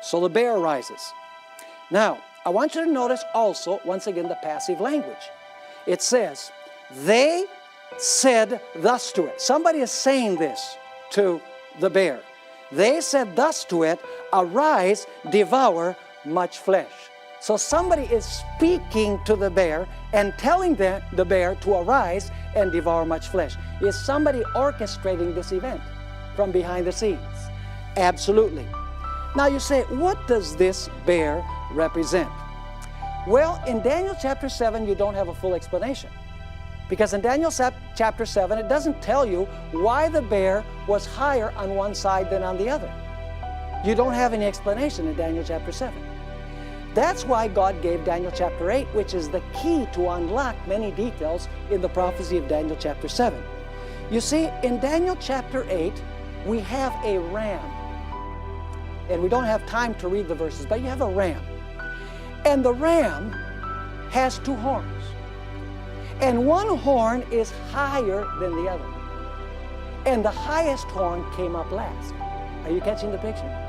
So the bear rises. Now, I want you to notice also, once again, the passive language. It says, they said thus to it. Somebody is saying this to the bear. They said thus to it, arise, devour much flesh. So somebody is speaking to the bear and telling the bear to arise and devour much flesh. Is somebody orchestrating this event from behind the scenes? Absolutely. Now you say, what does this bear represent? Well, in Daniel chapter 7, you don't have a full explanation. Because in Daniel chapter 7, it doesn't tell you why the bear was higher on one side than on the other. You don't have any explanation in Daniel chapter 7. That's why God gave Daniel chapter 8, which is the key to unlock many details in the prophecy of Daniel chapter 7. You see, in Daniel chapter 8, we have a ram. And we don't have time to read the verses, but you have a ram. And the ram has two horns. And one horn is higher than the other. And the highest horn came up last. Are you catching the picture?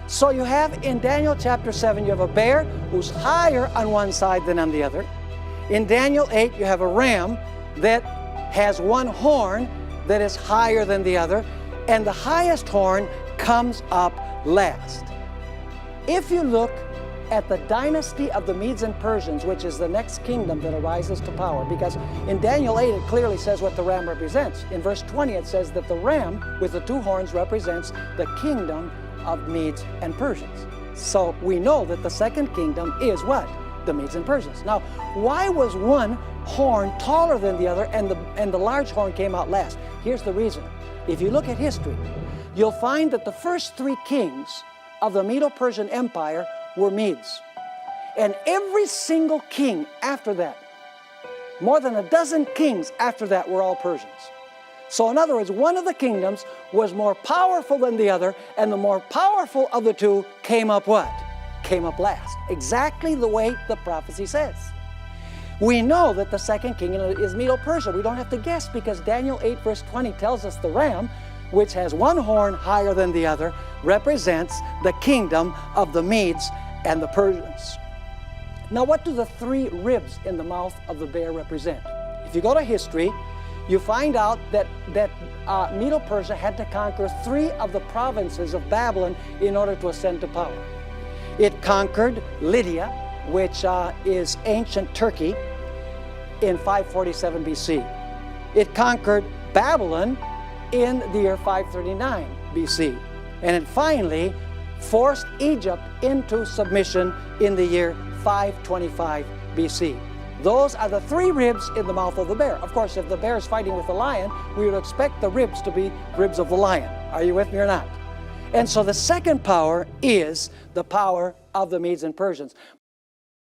So you have in Daniel chapter 7, you have a bear who's higher on one side than on the other. In Daniel 8, you have a ram that has one horn that is higher than the other. And the highest horn comes up last. If you look at the dynasty of the Medes and Persians, which is the next kingdom that arises to power, because in Daniel 8 it clearly says what the ram represents. In verse 20 it says that the ram with the two horns represents the kingdom of Medes and Persians. So we know that the second kingdom is what? The Medes and Persians. Now, why was one horn taller than the other and the large horn came out last? Here's the reason. If you look at history, you'll find that the first three kings of the Medo-Persian Empire were Medes. And every single king after that, more than a dozen kings after that, were all Persians. So in other words, one of the kingdoms was more powerful than the other, and the more powerful of the two came up what? Came up last. Exactly the way the prophecy says. We know that the second kingdom is Medo-Persia. We don't have to guess because Daniel 8 verse 20 tells us the ram, which has one horn higher than the other, represents the kingdom of the Medes and the Persians. Now, what do the three ribs in the mouth of the bear represent? If you go to history, you find out that Medo-Persia had to conquer three of the provinces of Babylon in order to ascend to power. It conquered Lydia, which is ancient Turkey, in 547 BC. It conquered Babylon in the year 539 BC. And it finally forced Egypt into submission in the year 525 BC. Those are the three ribs in the mouth of the bear. Of course, if the bear is fighting with the lion, we would expect the ribs to be ribs of the lion. Are you with me or not? And so the second power is the power of the Medes and Persians.